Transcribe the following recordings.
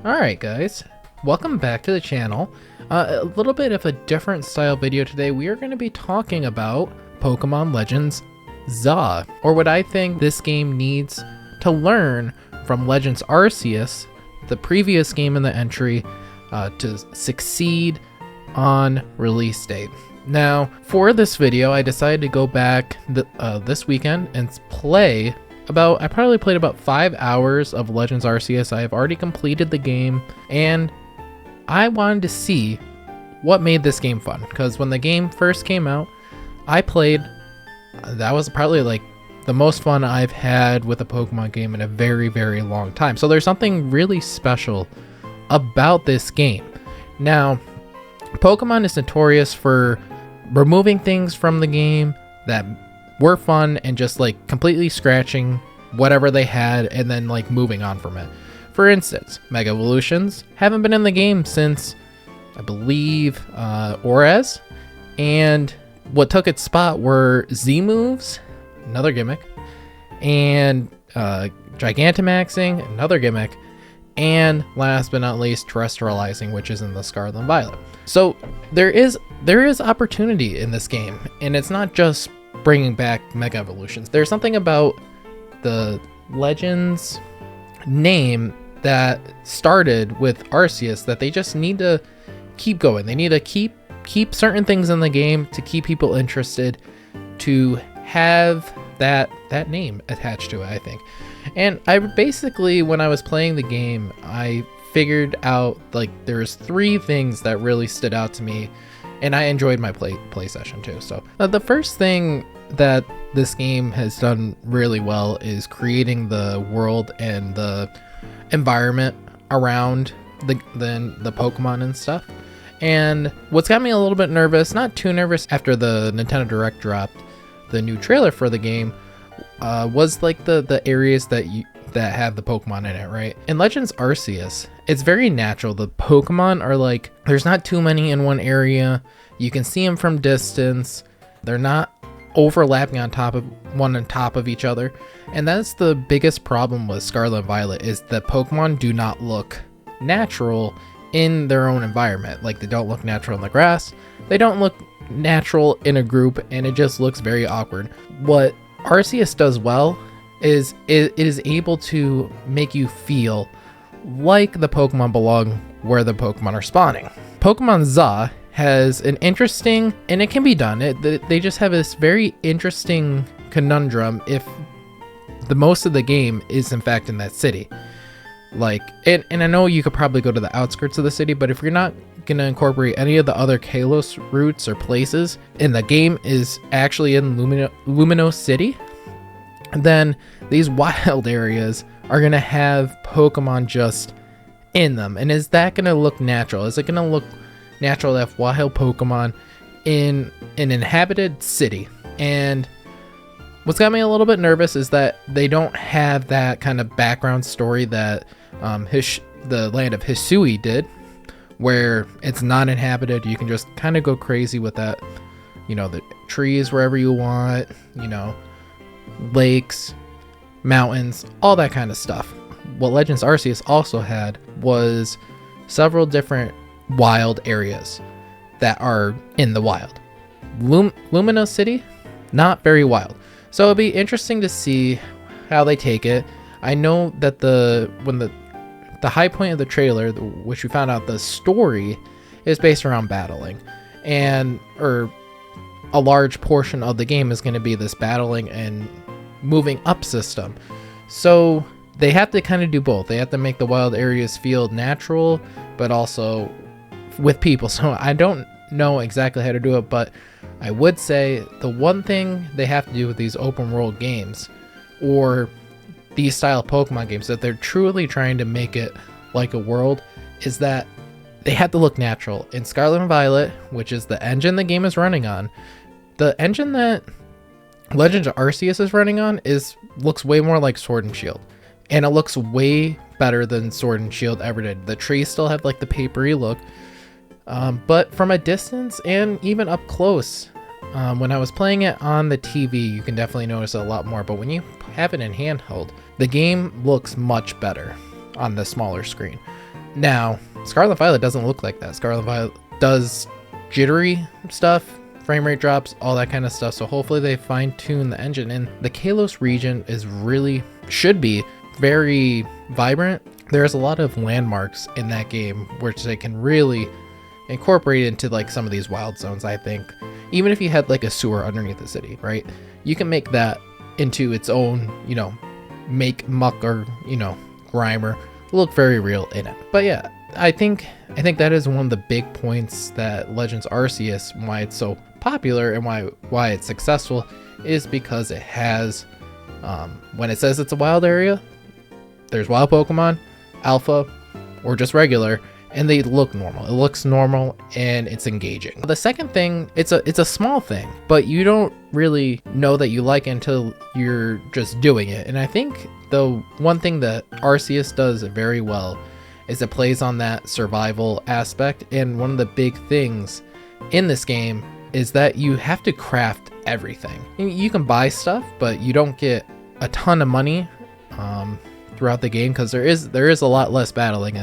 Alright guys, welcome back to the channel. A little bit of a different style video today. We are going to be talking about Pokemon Legends ZA, or what I think this game needs to learn from Legends Arceus, the previous game in the entry, to succeed on release date. Now, for this video, I decided to go back this weekend and play I probably played about 5 hours of Legends Arceus. I have already completed the game, and I wanted to see what made this game fun. Because when the game first came out, I played, that was probably like the most fun I've had with a Pokemon game in a very, very long time. So there's something really special about this game. Now, Pokemon is notorious for removing things from the game that were fun and just like completely scratching whatever they had and then like moving on from it. For instance, Mega Evolutions haven't been in the game since I believe Orez, and what took its spot were Z moves, another gimmick, and Gigantamaxing, another gimmick, and last but not least Terrestrializing, which is in the Scarlet and Violet. So there is opportunity in this game, and it's not just bringing back Mega Evolutions. There's something about the Legends name that started with Arceus that they just need to keep going. They need to keep certain things in the game to keep people interested, to have that name attached to it, I think. And I basically, when I was playing the game, I figured out like there's 3 things that really stood out to me, and I enjoyed my play session too. So the first thing that this game has done really well is creating the world and the environment around the Pokemon and stuff. And what's got me a little bit nervous, not too nervous, after the Nintendo Direct dropped the new trailer for the game, was like the areas that have the Pokemon in it, right? In Legends Arceus, it's very natural. The Pokemon are like, there's not too many in one area. You can see them from distance. They're not overlapping on top of each other. And that's the biggest problem with Scarlet and Violet, is that Pokemon do not look natural in their own environment. Like, they don't look natural in the grass. They don't look natural in a group, and it just looks very awkward. What Arceus does well is it is able to make you feel like the Pokemon belong where the Pokemon are spawning. Pokemon ZA has an interesting, and it can be done, they just have this very interesting conundrum if the most of the game is in fact in that city. Like, and I know you could probably go to the outskirts of the city, but if you're not gonna incorporate any of the other Kalos routes or places, and the game is actually in Lumino City, then these wild areas are gonna have Pokemon just in them. And is that gonna look natural? Is it gonna look natural to have wild Pokemon in an inhabited city? And what's got me a little bit nervous is that they don't have that kind of background story that the land of Hisui did, where it's not inhabited. You can just kind of go crazy with that, you know, the trees wherever you want, you know, lakes, mountains, all that kind of stuff. What Legends Arceus also had was several different wild areas that are in the wild. Lumino City, not very wild. So it'll be interesting to see how they take it. I know that when the high point of the trailer, which we found out the story is based around battling, or a large portion of the game is going to be this battling and moving up system. So they have to kind of do both. They have to make the wild areas feel natural, but also with people. So I don't know exactly how to do it, but I would say the one thing they have to do with these open world games, or these style of Pokemon games, that they're truly trying to make it like a world, is that they have to look natural. In Scarlet and Violet, which is the engine the game is running on, the engine that Legends Arceus is running on looks way more like Sword and Shield, and it looks way better than Sword and Shield ever did. The trees still have like the papery look, but from a distance and even up close, when I was playing it on the TV, you can definitely notice it a lot more. But when you have it in handheld, the game looks much better on the smaller screen. Now, Scarlet Violet doesn't look like that. Scarlet Violet does jittery stuff, frame rate drops, all that kind of stuff. So hopefully they fine tune the engine. And the Kalos region should be very vibrant. There's a lot of landmarks in that game which they can really incorporate into like some of these wild zones. I think even if you had like a sewer underneath the city, right, you can make that into its own, you know, make muck or, you know, grimer look very real in it. But yeah, I think that is one of the big points that Legends Arceus, why it's so popular and why it's successful, is because it has when it says it's a wild area, there's wild Pokemon, alpha or just regular, and they look normal. It looks normal and it's engaging. The second thing, it's a small thing, but you don't really know that you like it until you're just doing it. And I think the one thing that Arceus does very well is it plays on that survival aspect. And one of the big things in this game is that you have to craft everything. You can buy stuff, but you don't get a ton of money throughout the game because there is a lot less battling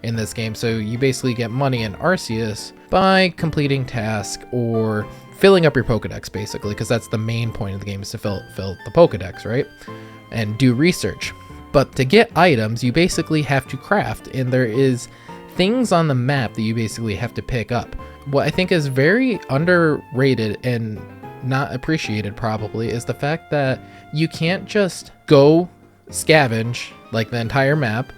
in this game. So you basically get money in Arceus by completing tasks or filling up your Pokedex, basically, because that's the main point of the game, is to fill the Pokedex, right? And do research. But to get items, you basically have to craft, and there is things on the map that you basically have to pick up. What I think is very underrated and not appreciated probably is the fact that you can't just go scavenge like the entire map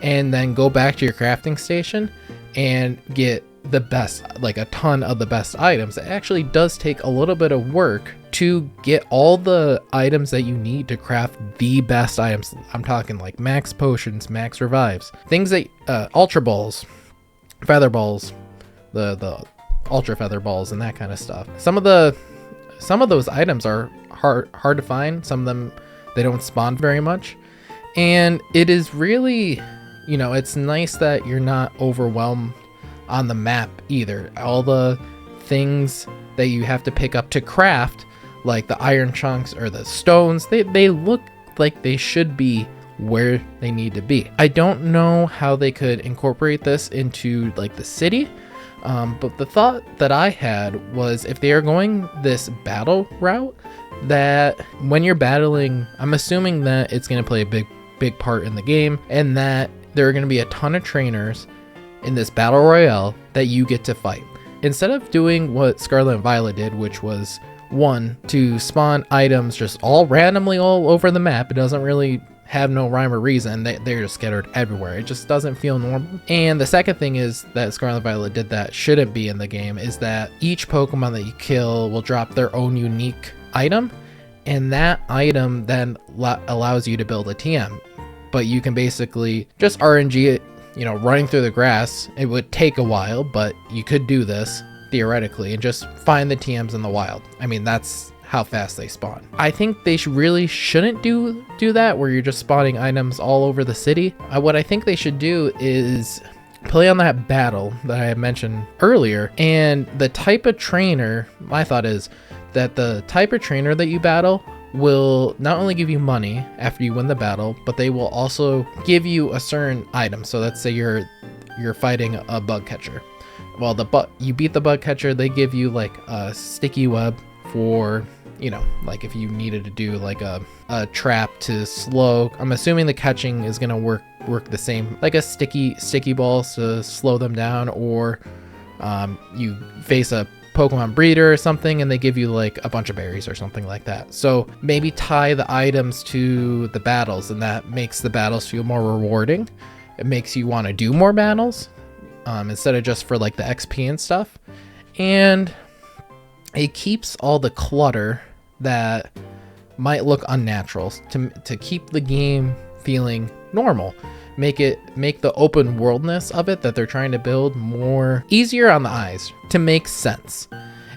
and then go back to your crafting station and get the best, like a ton of the best items. It actually does take a little bit of work to get all the items that you need to craft the best items. I'm talking like max potions, max revives, things that ultra balls, feather balls, the ultra feather balls, and that kind of stuff. Some of those items are hard to find. Some of them, they don't spawn very much, and it is really, you know, it's nice that you're not overwhelmed on the map either. All the things that you have to pick up to craft, like the iron chunks or the stones, they look like they should be where they need to be. I don't know how they could incorporate this into like the city, but the thought that I had was, if they are going this battle route, that when you're battling, I'm assuming that it's going to play a big part in the game, and that there are going to be a ton of trainers in this battle royale that you get to fight. Instead of doing what Scarlet and Violet did, which was one, to spawn items just all randomly all over the map, it doesn't really have no rhyme or reason. They're just scattered everywhere. It just doesn't feel normal. And the second thing is that Scarlet and Violet did that shouldn't be in the game, is that each Pokemon that you kill will drop their own unique item, and that item then allows you to build a TM. But you can basically just RNG it, you know, running through the grass. It would take a while, but you could do this theoretically and just find the TMs in the wild. I mean, that's how fast they spawn. I think they really shouldn't do that, where you're just spawning items all over the city. What I think they should do is play on that battle that I had mentioned earlier, and the type of trainer, my thought is that the type of trainer that you battle will not only give you money after you win the battle, but they will also give you a certain item. So let's say you're fighting a bug catcher. Well, you beat the bug catcher, they give you like a sticky web for, you know, like if you needed to do like a trap to slow. I'm assuming the catching is gonna work the same, like a sticky balls to slow them down, or you face a Pokemon breeder or something and they give you like a bunch of berries or something like that. So maybe tie the items to the battles, and that makes the battles feel more rewarding. It makes you want to do more battles instead of just for like the XP and stuff. And it keeps all the clutter that might look unnatural to keep the game feeling normal. Make the open worldness of it that they're trying to build more easier on the eyes to make sense.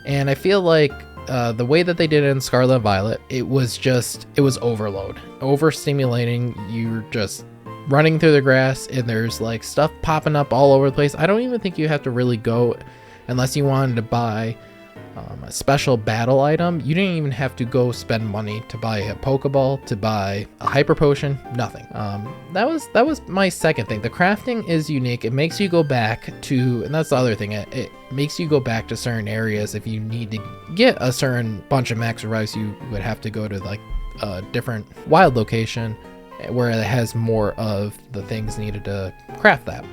And I feel like the way that they did it in Scarlet and Violet, it was overload, overstimulating. You're just running through the grass and there's like stuff popping up all over the place. I don't even think you have to really go, unless you wanted to buy a special battle item. You didn't even have to go spend money to buy a Pokeball, to buy a Hyper Potion, nothing. That was my second thing. The crafting is unique. It makes you go back to, and that's the other thing, it makes you go back to certain areas. If you need to get a certain bunch of max revives, you would have to go to like a different wild location where it has more of the things needed to craft that.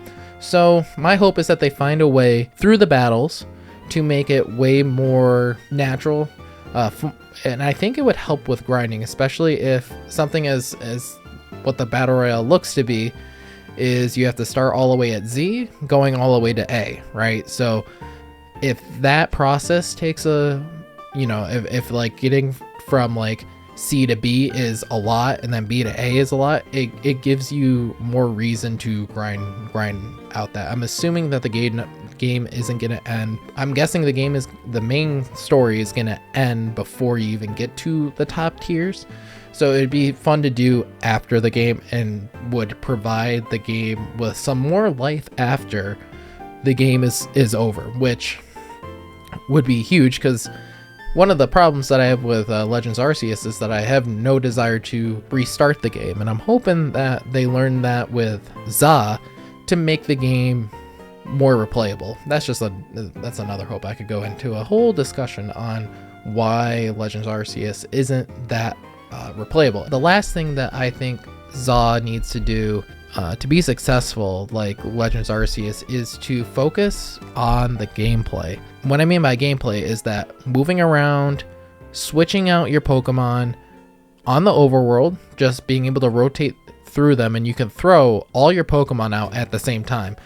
So my hope is that they find a way through the battles to make it way more natural, and I think it would help with grinding, especially if something as what the battle royale looks to be is you have to start all the way at Z going all the way to A, right? So if that process takes a, you know, if like getting from like C to B is a lot and then B to A is a lot, it gives you more reason to grind out that. I'm assuming that the game isn't gonna end. I'm guessing the main story is gonna end before you even get to the top tiers. So it'd be fun to do after the game and would provide the game with some more life after the game is over, which would be huge, because one of the problems that I have with Legends Arceus is that I have no desire to restart the game, and I'm hoping that they learn that with ZA to make the game more replayable. That's another hope. I could go into a whole discussion on why Legends Arceus isn't that replayable. The last thing that I think ZA needs to do to be successful like Legends Arceus is to focus on the gameplay. What I mean by gameplay is that moving around, switching out your Pokemon on the overworld, just being able to rotate through them, and you can throw all your Pokemon out at the same time.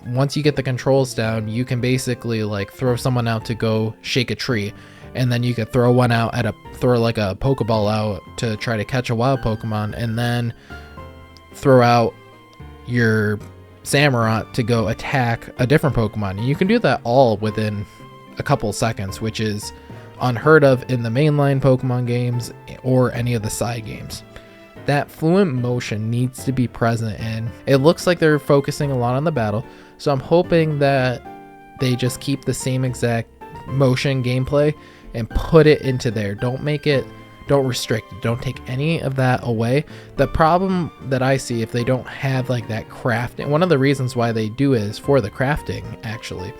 Once you get the controls down, you can basically like throw someone out to go shake a tree, and then you could throw one out throw like a Pokeball out to try to catch a wild Pokemon, and then throw out your Samurott to go attack a different Pokemon. And you can do that all within a couple seconds, which is unheard of in the mainline Pokemon games or any of the side games. That fluent motion needs to be present, and it looks like they're focusing a lot on the battle, so I'm hoping that they just keep the same exact motion gameplay and put it into there. Don't restrict it, don't take any of that away. The problem that I see if they don't have like that crafting, one of the reasons why they do is for the crafting, actually,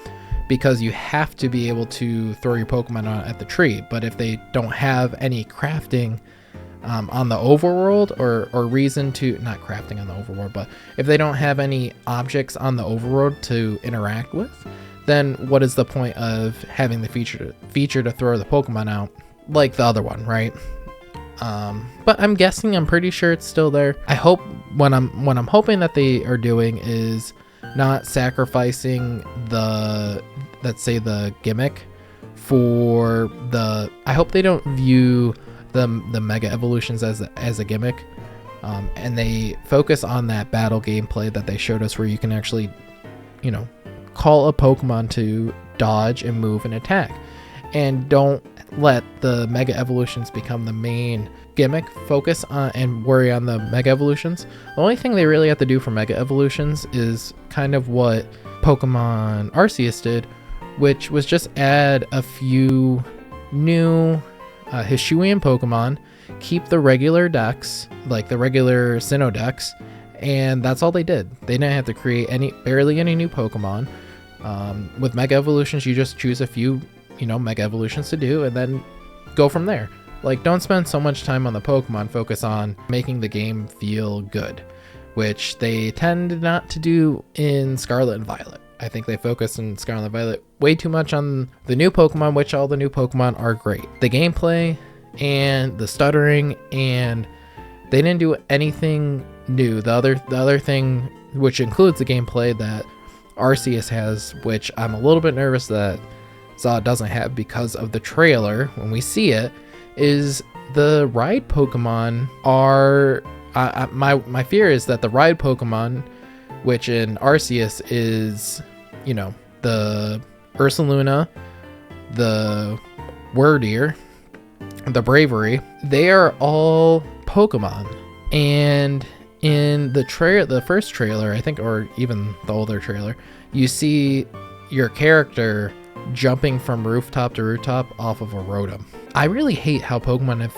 because you have to be able to throw your Pokemon out at the tree. But if they don't have any crafting on the overworld, or reason to, not crafting on the overworld, but if they don't have any objects on the overworld to interact with, then what is the point of having the feature to throw the Pokemon out like the other one, right? But I'm pretty sure it's still there. I hope what I'm hoping that they are doing is not sacrificing the, let's say, the gimmick for the, I hope they don't view the mega evolutions as a gimmick, and they focus on that battle gameplay that they showed us, where you can actually, you know, call a Pokemon to dodge and move and attack, and don't let the mega evolutions become the main gimmick. Focus on and worry on the mega evolutions. The only thing they really have to do for mega evolutions is kind of what Pokemon Arceus did, which was just add a few new Hisuian Pokemon, keep the regular decks, like the regular Sinnoh decks, and that's all they did. They didn't have to create barely any new Pokemon. With mega evolutions, you just choose a few, you know, mega evolutions to do, and then go from there. Like, don't spend so much time on the Pokemon, focus on making the game feel good, which they tend not to do in Scarlet and Violet. I think they focus in Scarlet and Violet way too much on the new Pokemon, which all the new Pokemon are great. The gameplay and the stuttering, and they didn't do anything new. The other thing, which includes the gameplay that Arceus has, which I'm a little bit nervous that ZA doesn't have because of the trailer when we see it, is the ride Pokemon are my fear is that the ride Pokemon, which in Arceus is, you know, the Ursaluna, the Wordeer, the Bravery, they are all Pokemon. And in the first trailer, I think, or even the older trailer, you see your character jumping from rooftop to rooftop off of a Rotom. I really hate how Pokemon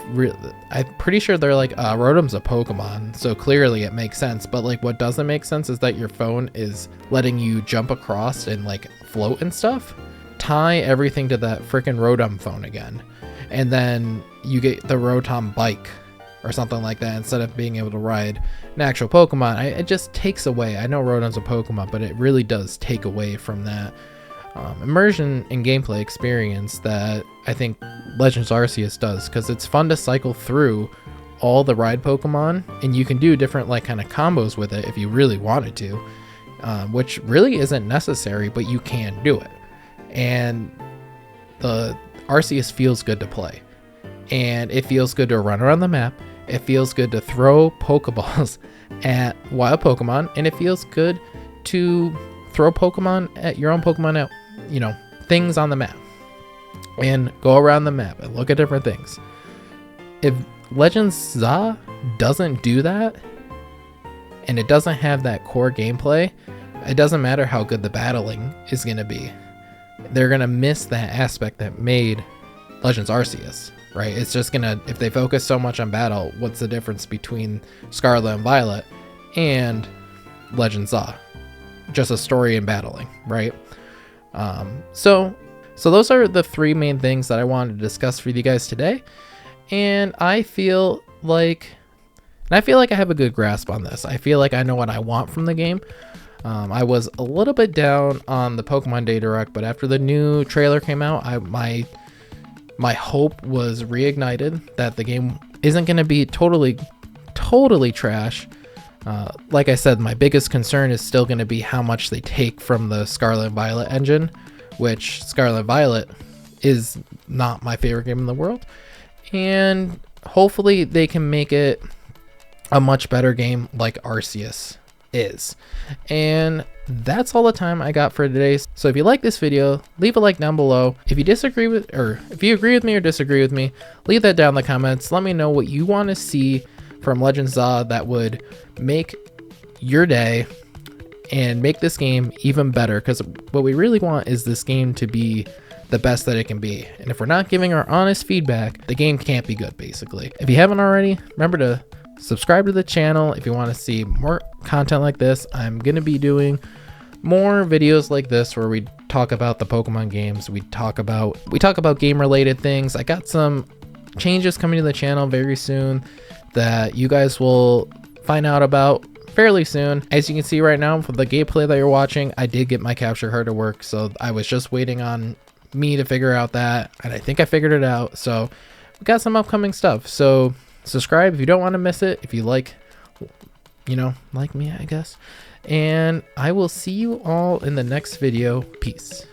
I'm pretty sure they're like, Rotom's a Pokemon, so clearly it makes sense, but like what doesn't make sense is that your phone is letting you jump across and like float and stuff. Tie everything to that freaking Rotom phone again, and then you get the Rotom bike or something like that instead of being able to ride an actual Pokemon. It just takes away. I know Rotom's a Pokemon, but it really does take away from that immersion and gameplay experience that I think Legends Arceus does, because it's fun to cycle through all the ride Pokemon, and you can do different like kind of combos with it if you really wanted to, which really isn't necessary, but you can do it. And the Arceus feels good to play, and it feels good to run around the map. It feels good to throw Pokeballs at wild Pokemon, and it feels good to throw Pokemon at your own Pokemon at, you know, things on the map, and go around the map and look at different things. If Legends ZA doesn't do that, and it doesn't have that core gameplay, it doesn't matter how good the battling is going to be. They're going to miss that aspect that made Legends Arceus, right? It's just going to, if they focus so much on battle, what's the difference between Scarlet and Violet and Legends ZA? Just a story and battling, right? So those are the three main things that I wanted to discuss for you guys today, and I feel like I have a good grasp on this. I feel like I know what I want from the game. I was a little bit down on the Pokemon Day Direct, but after the new trailer came out, my hope was reignited that the game isn't going to be totally trash. Like I said, my biggest concern is still going to be how much they take from the Scarlet and Violet engine, which Scarlet and Violet is not my favorite game in the world. And hopefully they can make it a much better game like Arceus is. And that's all the time I got for today. So if you like this video, leave a like down below. If you disagree with, or if you agree with me or disagree with me, leave that down in the comments. Let me know what you want to see from Legends ZA that would make your day and make this game even better, because what we really want is this game to be the best that it can be. And if we're not giving our honest feedback, the game can't be good, basically. If you haven't already, remember to subscribe to the channel if you want to see more content like this. I'm going to be doing more videos like this where we talk about the Pokemon games. We talk about game related things. I got some changes coming to the channel very soon that you guys will find out about fairly soon. As you can see right now for the gameplay that you're watching, I did get my capture card to work, so I was just waiting on me to figure out that, and I think I figured it out. So we got some upcoming stuff, so subscribe if you don't want to miss it, if you like, you know, like me, I guess. And I will see you all in the next video. Peace.